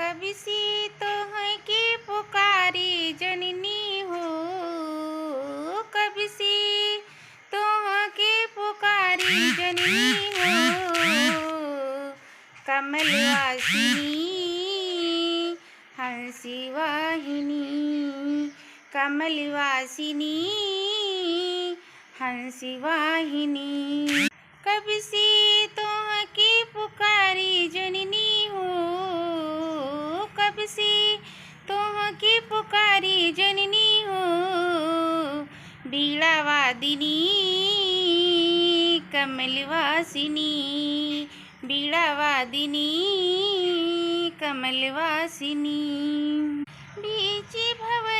कभी सी तो है कि पुकारी जननी हो, कभी सी तो है कि पुकारी जननी हो। कमलवासिनी हंसी वाहिनी, कमलवासिनी हंसी वाहिनी। कभी सी तो है कि पुकारी जननी हो, कब सी तो है कि पुकारी जननी हो। बीड़ावादिनी कमलवासिनी, बीड़ावादिनी कमलवासिनी। बीच भव